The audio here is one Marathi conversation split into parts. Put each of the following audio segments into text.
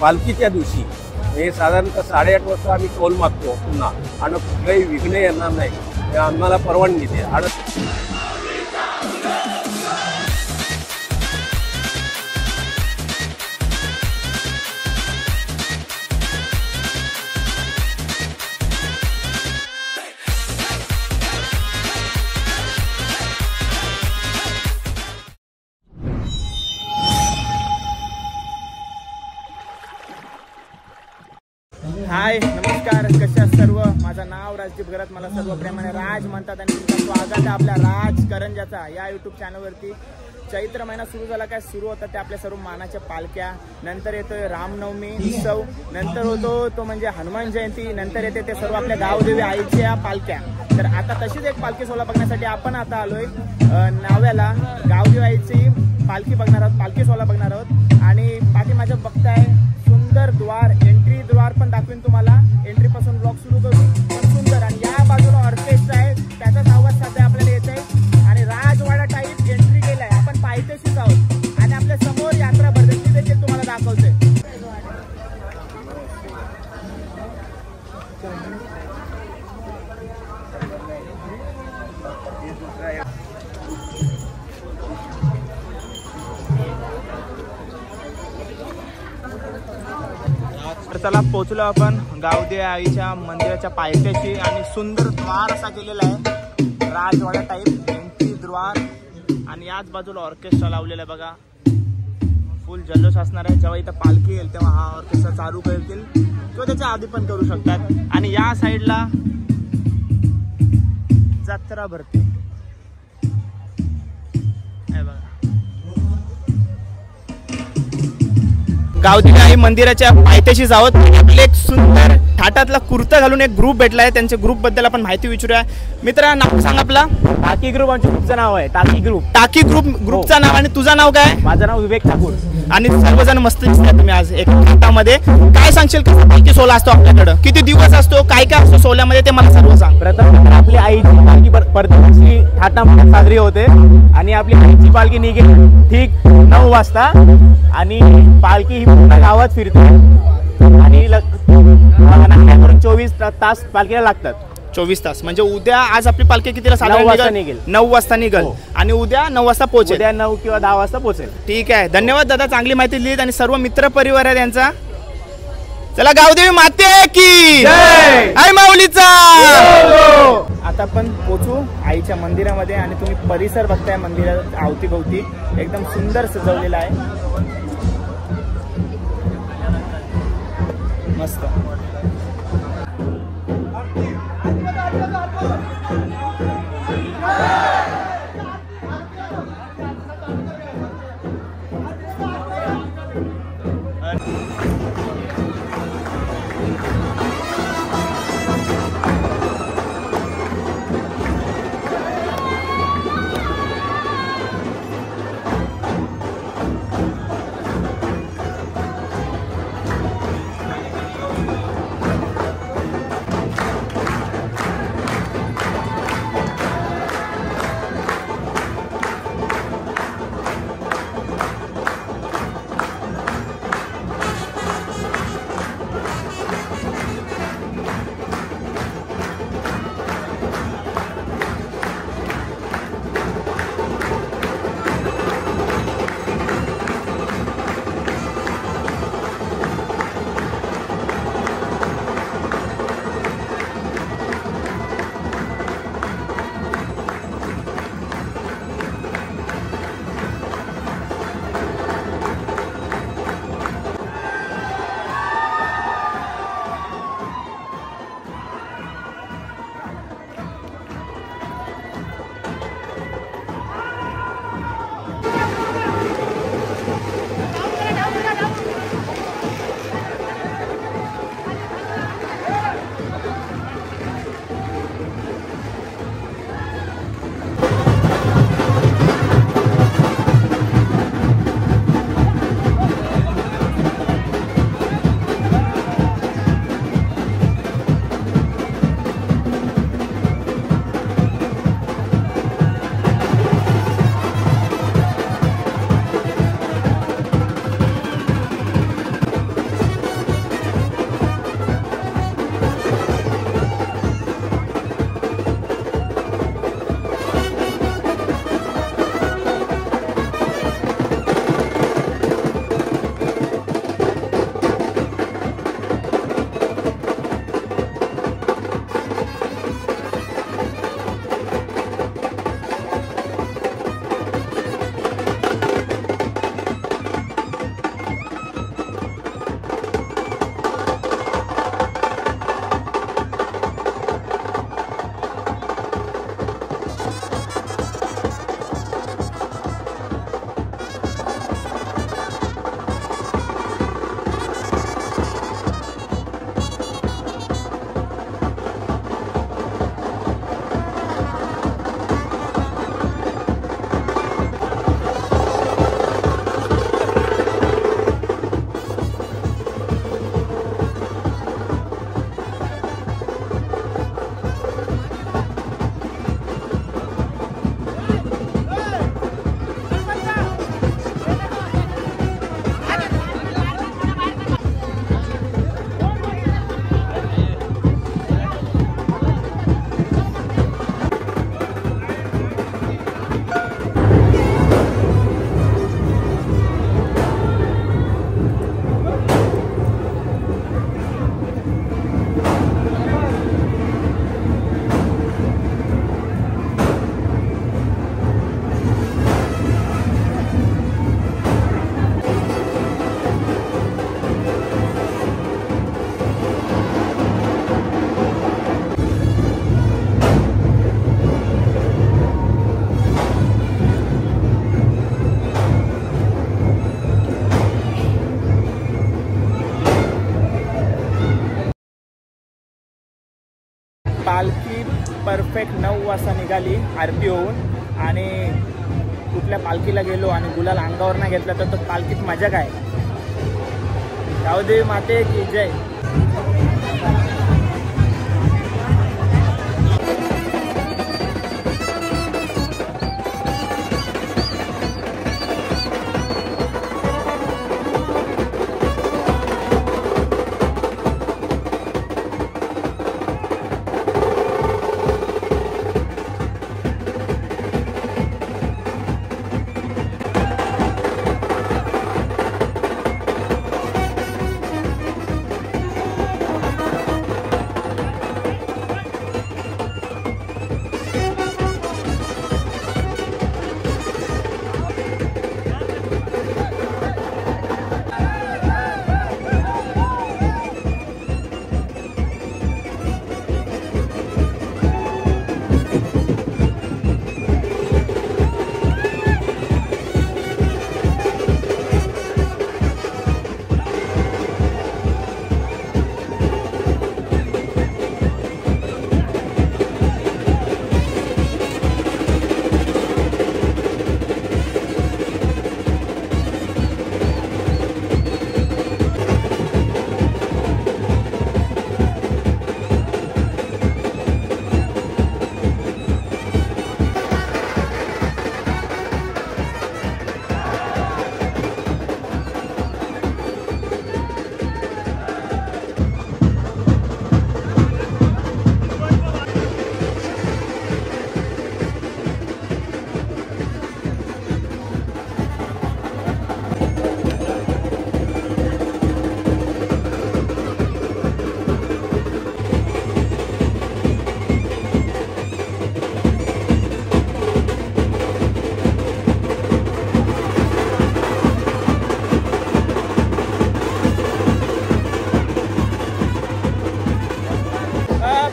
पालखीच्या दिवशी हे साधारणतः 8:30 वाजता आम्ही टोल मागतो पुन्हा आणि कुठलाही विघ्न येणार नाही आम्हाला परवानगी द्या. हाय नमस्कार, कशा सर्व. माझं नाव राजदीप घरात, मला सर्व प्रेमाने राज म्हणतात आणि तुमचं स्वागत आहे आपल्या राज करंजाचा या यूट्यूब चॅनलवरती. चैत्र महिना सुरू झाला, काय सुरू होतात ते आपल्या सर्व मानाच्या पालख्या. नंतर येतोय रामनवमी उत्सव, नंतर होतो तो म्हणजे हनुमान जयंती, नंतर येते ते सर्व आपल्या गावदेवी आईच्या पालख्या. तर आता तशीच एक पालखी सोहळा बघण्यासाठी आपण आता आलोय नाव्याला. गावदेवी आईची पालखी बघणार आहोत, पालखी सोहळा बघणार आहोत. आणि पाठीमागे बघताय सुंदर द्वार, एंट्री द्वार पण दाखवेन तुम्हाला. एंट्री पासून ब्लॉग सुरू करू पण सुंदर. आणि या बाजूला ऑर्केस्ट्रा आहे, त्याचाच आवाज सध्या आपल्याला येत आहे. आणि राजवाडा टाईप एंट्री केलाय. आपण पायथ्याशीच आहोत आणि आपल्या समोर यात्रा भरते ती देखील तुम्हाला दाखवते. चला पोहोचलो आपण गावदेवी आईच्या मंदिराच्या पायथ्याशी. आणि सुंदर द्वार असा केलेला आहे, राजवाडा टाईप एंट्री द्वार. आणि याच बाजूला ऑर्केस्ट्रा लावलेला आहे बघा. फुल जल्लोष असणार आहे. जेव्हा इथं पालखी येईल तेव्हा हा ऑर्केस्ट्रा चालू करतील किंवा त्याच्या आधी पण करू शकतात. आणि या साईडला जत्रा भरते गावदेवी आई मंदिराच्या पायथ्याशीच आहोत. आपले एक सुंदर थाटातला कुर्ता घालून एक ग्रुप भेटलाय, त्यांच्या ग्रुप बद्दल आपण माहिती विचारूया. मित्रा, नाव सांग आपला. टाकी ग्रुप आमच्या ग्रुपचं नाव आहे. टाकी ग्रुप. टाकी ग्रुपचं नाव. आणि तुझं नाव काय? माझं नाव विवेक ठाकूर. आणि सर्वजण मस्त दिसतात तुम्ही आज एक थाटामध्ये. काय सांगशील कसा पालखी सोहळा असतो आपल्याकडं, किती दिवस असतो, काय काय असतो सोहळ्यामध्ये ते मला सर्व सांग. प्रथम आपली आईची पालखी परदेशी थाटामध्ये साजरी होते. आणि आपली आईची पालखी निघेल ठीक 9 वाजता. आणि पालखी ही पूर्ण गावात फिरते. आणि 24 तास पालखीला लागतात. 24 तास म्हणजे उद्या, आज आपली पालखी कितीला साधारण निघेल? 9 वाजता निघेल. आणि उद्या 9 वाजता पोहोचेल. उद्या 9 किंवा 10 वाजता पोहोचेल. ठीक आहे, धन्यवाद दादा, चांगली माहिती दिलीत. आणि सर्व मित्र परिवार आहे त्यांचा. चला, गावदेवी माते की जय, आई माऊलीचा. आता आपण पोचू आईच्या मंदिरामध्ये. आणि तुम्ही परिसर बघताय मंदिरात अवतीभोवती एकदम सुंदर सजवलेला आहे, मस्त. पालखी परफेक्ट 9 वाजता निघाली आरती होऊन आणि कुठल्या पालखीला गेलो आणि गुलाल अंगावर नाही घेतला तर पालखीत मजा काय. गावदेवी माते की जय.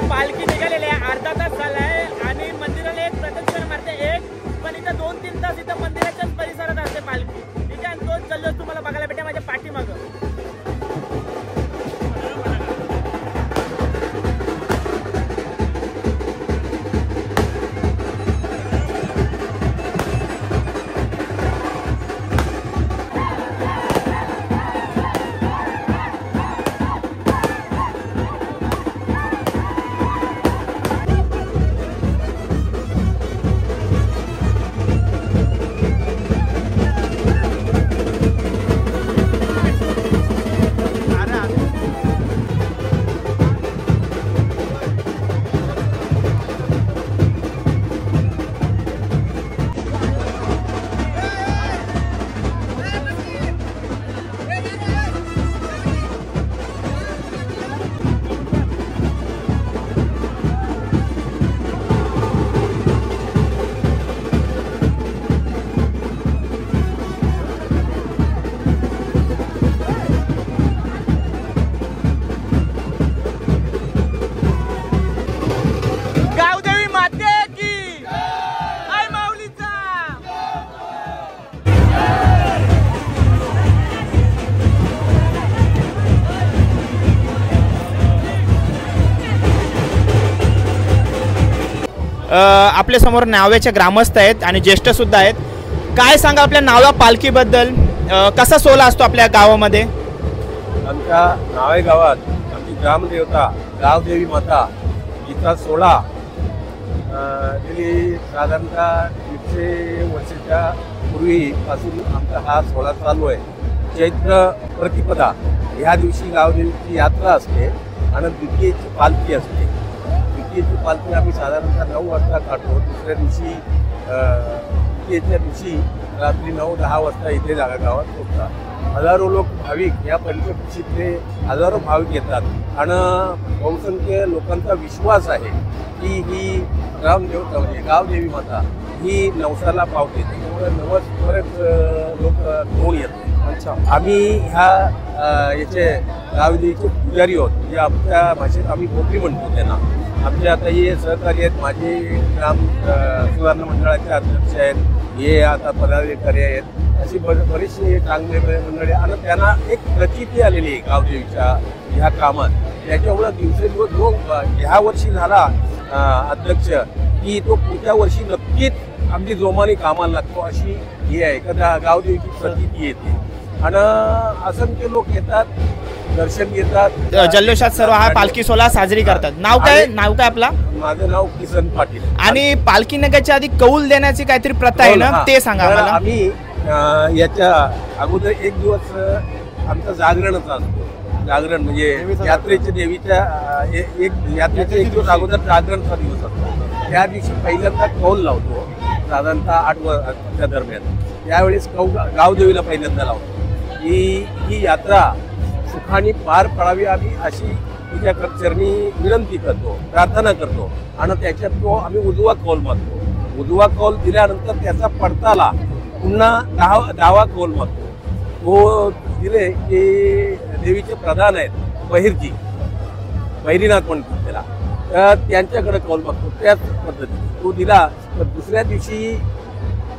पालखी निघालेली आहे, अर्धा तास झालाय आणि मंदिराला एक प्रदक्षिणा मारते एक, पण इथं 2-3 तास इथं मंदिराच्याच परिसरात असते पालखी. ठीक आहे, आणि तोच जल्लोष तुम्हाला बघायला भेटेल माझ्या पाठीमागं. आपल्या समोर नाव्याचे ग्रामस्थ आहेत आणि ज्येष्ठ सुद्धा आहेत. काय सांगा आपल्या नावा पालखीबद्दल, कसा सोहळा असतो आपल्या गावामध्ये? आमच्या नावे गावात आमची ग्रामदेवता गावदेवी माता हिचा सोहळा गेली साधारणतः 100 वर्षाच्या पूर्वीपासून आमचा हा सोहळा चालू आहे. चैत्र प्रतिपदा ह्या दिवशी गावदेवीची यात्रा असते आणि द्वितीयेची पालखी असते. द्वितीयेची पालखी आम्ही साधारणतः 9 वाजता काढतो. दुसऱ्या दिवशी द्वितीयेच्या दिवशी रात्री 9-10 वाजता इथे जागा गावात पोहोचतात. हजारो लोक भाविक या पंचकृषीतले हजारो भाविक येतात आणि बहुसंख्य लोकांचा विश्वास आहे की ही ग्रामदेवता म्हणजे गावदेवी माता ही नवसाला पावते. त्यामुळे नवस बरेच लोक घेऊन येतात. अच्छा, आम्ही ह्या याचे गावदेवीचे पुजारी आहोत, म्हणजे आमच्या भाषेत आम्ही गोत्री म्हणतो त्यांना. आमचे आता हे सहकारी आहेत, माझे ग्राम सुधारणा मंडळाचे अध्यक्ष आहेत, हे आता पदाधिकारी आहेत. अशी बरीचशी चांगले मंडळी आणि त्यांना एक प्रचिती आलेली आहे गावदेवीच्या ह्या कामात. त्याच्यामुळं दिवसेंदिवस जो ह्या वर्षी झाला अध्यक्ष की तो पुढच्या वर्षी नक्कीच अगदी जोमाने कामाला लागतो अशी ही आहे. एखाद्या गावदेवीची प्रचिती येते आणि असंख्य लोक येतात, दर्शन घेतात. जल्लोषात सर्व हा पालखी सोहळा साजरी करतात. नाव काय आपला? माझं नाव किसन पाटील. आणि पालखी निघायच्या आधी कौल देण्याची काहीतरी प्रथा आहे ना, ते सांगा मला. आम्ही याच्या अगोदर एक दिवस आमचं जागरणच असतो. जागरण म्हणजे यात्रेच्या देवीच्या यात्रेच्या एक दिवस अगोदर जागरणचा दिवस असतो. त्या दिवशी पहिल्यांदा कौल लावतो, साधारणतः 8 वाजच्या दरम्यान. त्यावेळेस गावदेवीला पहिल्यांदा लावतो. ही यात्रा सुखाने पार पडावी आम्ही अशी तिच्या चरणी विनंती करतो, प्रार्थना करतो आणि त्याच्यात तो आम्ही उजवा कौल मागतो. उजवा कौल दिल्यानंतर त्याचा पडताला पुन्हा डावा कौल मागतो. तो दिले की देवीचे प्रधान आहेत बहिरीनाथ म्हणतात त्याला, तर त्यांच्याकडे कौल मागतो. त्याच पद्धतीने तो दिला. तर दुसऱ्या दिवशी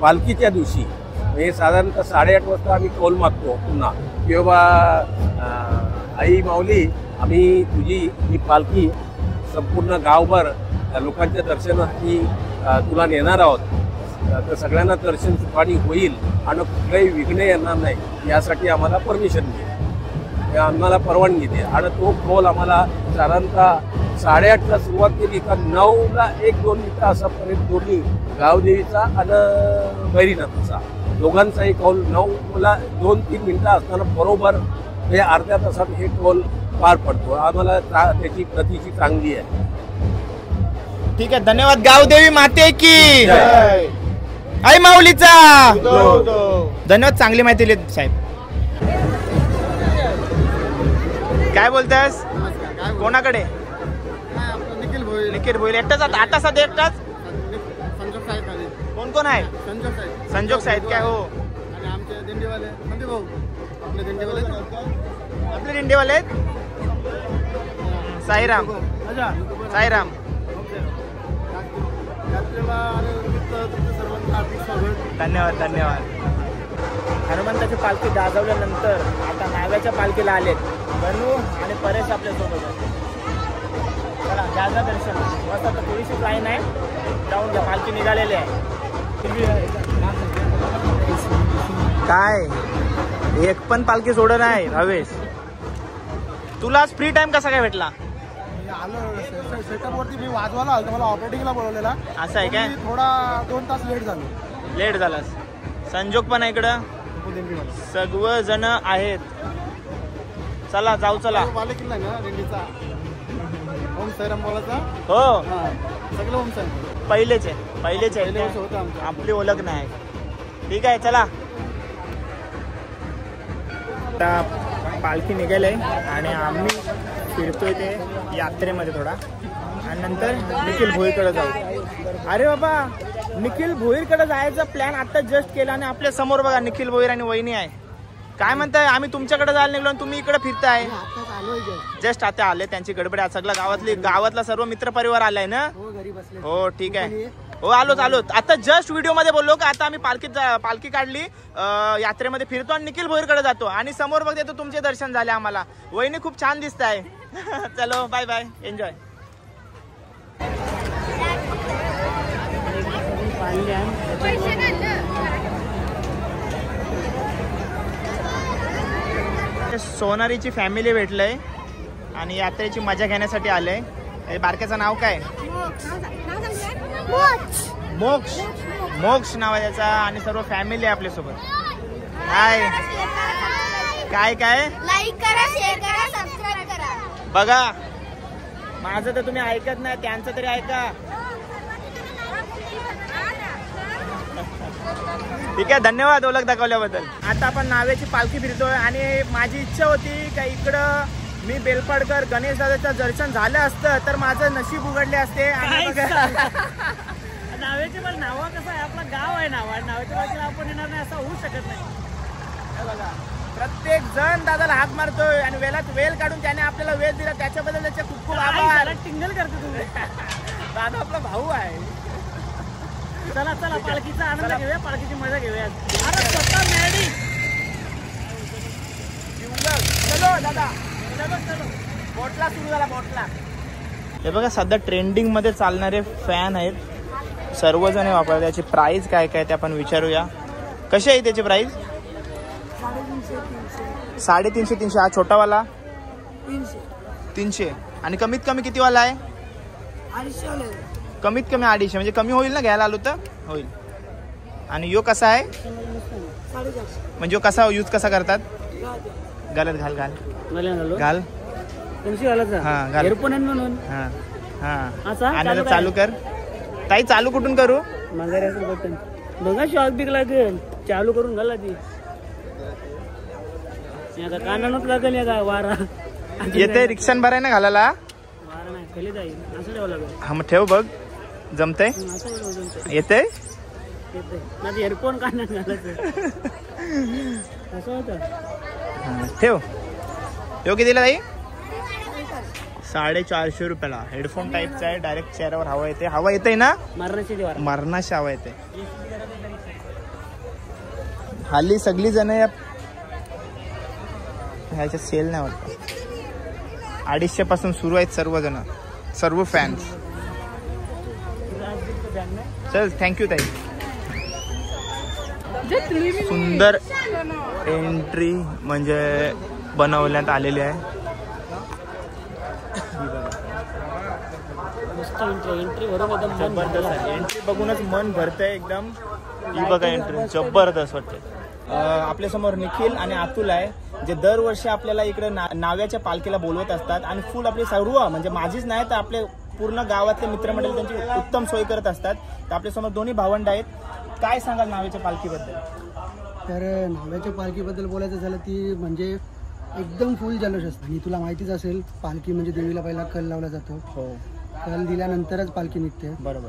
पालखीच्या दिवशी म्हणजे साधारणतः 8:30 वाजता आम्ही कौल मागतो पुन्हा की बाबा आई माऊली, आम्ही तुझी ही पालखी संपूर्ण गावभर लोकांच्या दर्शनासाठी तुला नेणार आहोत. तर सगळ्यांना दर्शन सुखाने होईल आणि कुठलाही विघ्न येणार नाही यासाठी आम्हाला परमिशन दे, आम्हाला परवानगी दे. आणि तो कौल आम्हाला साधारणतः 8:30ला सुरुवात केली का 9ला 1-2 मिनिटं असापर्यंत दोन्ही गावदेवीचा आणि बहिरीनाथाचा दोघांचाही कौल 9ला 2-3 मिनिटं असताना बरोबर हे अर्ध्या तासात हे कौल पार पडतो. आम्हाला त्याची प्रतीची चांगली आहे. ठीक आहे, धन्यवाद. गावदेवी माते की आई माऊलीचा धन्यवाद. चांगली माहिती दिली साहेब. काय बोलतास? कोणाकडे? निखिल भोईल. एकटाच आता सध्या एकटाच? कोण कोण आहे? संजोग साहेब काय हो? आमचे दिंडीवाले म्हणजे भाऊ आपले दिंडीवाले आहेत. साईराम. धन्यवाद. हनुमंताची पालखी गाजवल्यानंतर आता नाव्याच्या पालखीला आलेत गणू आणि परेश आपल्या सोबत आहेत. चला गाजा दर्शन. मस्त आता थोडीशी लाईन आहे, जाऊन घ्या. पालखी निघालेली आहे. काय एक पण पालखी सोडत नाही रवेश. तुला फ्री टाइम कसा काय भेटला? आलो सेटअपवरती मी वाजवायला आलो, मला ऑपरेटिंगला बोलवलेला. असं आहे काय? थोडा 2 तास लेट झालास. संजोग पण आहे इकडं, सगळं जण आहेत. चला जाऊ. चला किल्ला ना दिंडीचा ओम साईराम बोलायचा. हो सगळं ओम साईराम पहिलेच आहे. आपली ओळख नाही. ठीक आहे चला. आता पालखी निघाली आणि आम्ही फिरतोय ते यात्रेमध्ये थोडा आणि नंतर निखिल भोईरकडे जाऊ. अरे बाबा, निखिल भोईरकडे जायचा प्लॅन आता जस्ट केला आणि आपल्या समोर बघा निखिल भोईर आणि वहिनी आहे. काय म्हणताय? आम्ही तुमच्याकडे जायला निघलो आणि तुम्ही इकडे फिरताय. जस्ट आता आले, त्यांची गडबड आहे. सगळा गावातला सर्व मित्र परिवार आलाय ना? हो ठीक आहे. हो आलोच. आता जस्ट व्हिडिओ मध्ये बोललो का आता आम्ही पालखी काढली, यात्रेमध्ये फिरतो आणि निखिल भोईरकडे जातो आणि समोर बघ देतो तुमचे दर्शन झाले आम्हाला. वहिनी खूप छान दिसत आहे. चलो बाय बाय, एन्जॉय. सोनारीची फॅमिली भेटलंय आणि यात्रेची मजा घेण्यासाठी आलंय. बारक्याचं नाव काय? मोक्ष नाव आहे त्याचा आणि सर्व फॅमिली आहे आपल्यासोबत. काय लाईक करा, शेअर करा, सबस्क्राइब करा. बघा माझं तर तुम्ही ऐकत नाही, त्यांचं तरी ऐका. ठीक आहे, धन्यवाद ओळख दाखवल्याबद्दल. आता आपण नावेची पालखी फिरतोय आणि माझी इच्छा होती का इकडं मी बेलपाडकर गणेश दादाचं दर्शन झालं असतं तर माझं नशीब उघडले असते. नावेचे पण नाव कसं आहे, आपलं गाव आहे नावाच्या बाजूला आपण येणार नाही असं होऊ शकत नाही. बघा प्रत्येक जण दादाला हाक मारतोय आणि वेल काढून त्याने आपल्याला वेळ दिला, त्याच्याबद्दल त्याचे खूप खूप आभार. टिंगल करतो तुम्ही. दादा आपला भाऊ आहे. चला चला पालखीचा आनंद घेऊया, पालखीची मजा घेऊया. अरे स्वतः मॅडी. चलो दादा, चलो बोटला सुरू झाला बोटला. हे बघा सध्या ट्रेंडिंग मध्ये चालणारे फॅन आहेत, सर्वजण वापरतात. त्याची प्राइस काय काय ते आपण विचारूया. कशी आहे त्याची प्राइस? 350. हा छोटावाला 300. आणि कमीत कमी किती वाला आहे? कमीत कमी 250. म्हणजे कमी होईल ना, घ्यायला आलो तर होईल. आणि यो कसा आहे? म्हणजे यो कसा यूज कसा करतात? घालत घाल घाल घाल. हा घाल. म्हणून हा हा. आणि चालू कर. ताई चालू कुठून करू? बटन बघा, शॉक बिक लागेल. चालू करून घाला ती. कानानच लागेल का वारा. येते रिक्षान भराय ना घालायला. वारा नाही खाली जाईल, असं ठेवावं लागेल. हा मग ठेव बघ, जमतंय. येते माझे हेडफोन कानात घालायचं. असं होतं. ठेव. ठेव कितीला ताई? 450 रुपयाला. हेडफोन टाईपचा आहे, डायरेक्ट चेहऱ्यावर हवा येते. हवा येते ना, मरणाशी हवा येते. हल्ली सगळी जण ह्याच्या सेल नाही वाटत. 250 पासून सुरू आहेत सर्वजण, सर्व फॅन्स. चल थँक्यू ताई. सुंदर एंट्री म्हणजे बनवण्यात आलेली आहे. जबरदस्त आहे. एंट्री बघूनच मन भरतंय एकदम. ही बघा एंट्री जबरदस्त वाटते. आपल्यासमोर निखिल आणि अतुल आहे, जे दरवर्षी आपल्याला इकडे नाव्याच्या पालखीला बोलवत असतात. आणि फुल आपली सर्व म्हणजे माझीच नाही तर आपले पूर्ण गावातले मित्रमंडळी त्यांची उत्तम सोय करत असतात. तर आपल्यासमोर दोन्ही भावंड आहेत. काय सांगाल नाव्याच्या पालखीबद्दल? तर नाव्याच्या पालखीबद्दल बोलायचं झालं ती म्हणजे एकदम फुल जल्लोष असतं. आणि तुला माहितीच असेल, पालखी म्हणजे देवीला पहिला कल लावला जातो. हो, कल दिल्यानंतरच पालखी निघते. बरोबर.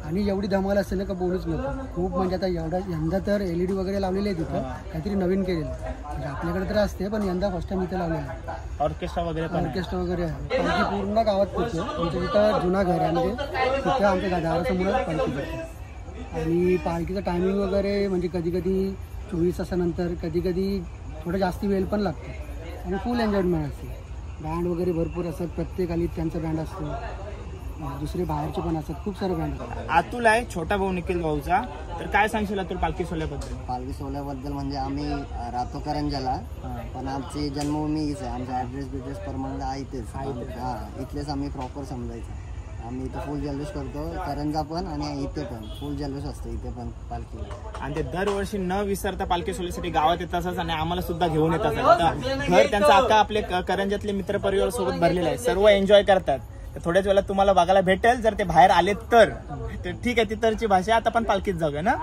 आणि एवढी धमाल असते ना का बोलूच नको. खूप म्हणजे आता यंदा तर LED वगैरे लावलेली आहे तिथं, काहीतरी नवीन केलेलं. म्हणजे आपल्याकडे तर असते, पण यंदा फर्स्ट टाइम इथे लावलेलं आहे. ऑर्केस्ट्रा वगैरे आहे. पालखी पूर्ण गावात फिरते. आमच्या तिथं जुना घर आहे, म्हणजे तिथं आमच्या दारासमोरच पालखी फिरते. आणि पालखीचं टायमिंग वगैरे म्हणजे कधी कधी 24 तासानंतर, कधी कधी थोडं जास्ती वेळ पण लागतो. आणि फुल एन्जॉयमेंट असते. बँड वगैरे भरपूर असतात. प्रत्येक आलीत त्यांचा बँड असतो. दुसरे बाहेरचे पण असतात. खूप सारे बँड असतात. अतुल आहे छोटा भाऊ निखिल भाऊचा. तर काय सांगशील अतुल पालखी सोहळ्याबद्दल? पालखी सोहळ्याबद्दल म्हणजे आम्ही राहतो करंजाला, पण आमची जन्मभूमी हीच आहे. आमचा ॲड्रेस परमनंट आहे इथेच. हां, इथलेच आम्ही प्रॉपर समजायचं. आम्ही इथं फुल जल्लोष करतो, करंजा पण आणि इथे पण फुल जल्लोष असतो. इथे पण पालखी. आणि ते दरवर्षी न विसरता पालखी सोहळ्यासाठी गावात येत असतात आणि आम्हाला सुद्धा घेऊन येत असतात. घर त्यांचा अख्खा आपले करंजातले मित्रपरिवार सोबत भरलेला आहे. सर्व एन्जॉय करतात. थोड्याच वेळात तुम्हाला बघायला भेटेल. जर ते बाहेर आले तर ठीक आहे, तिथरची भाषा. आता पण पालखीत जाऊया ना.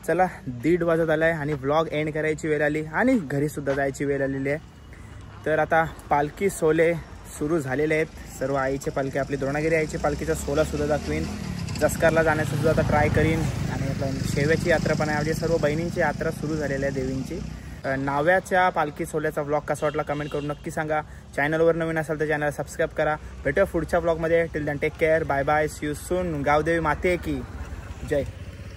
चला 1:30 वाजत आला आहे आणि व्लॉग एंड करायची वेळ आली आणि घरीसुद्धा जायची वेळ आलेली आहे. तर आता पालखी सोहळे सुरू झालेले आहेत. सर्व आईचे पालखी आपली द्रोणागिरी आईची पालखीचा सोहळासुद्धा दाखवीन. जसकारला जाण्यासुद्धा आता ट्राय करीन आणि आपल्या शेव्याची यात्रा पण आहे. म्हणजे सर्व बहिणींची यात्रा सुरू झालेली आहे देवींची. नाव्याच्या पालखी सोहळ्याचा व्लॉग कसा वाटला कमेंट करून नक्की सांगा. चॅनलवर नवीन असाल तर चॅनलला सबस्क्राईब करा. भेटूया पुढच्या व्लॉगमध्ये. Till then take care. Bye bye. See you soon. Gavdevi माते की जय.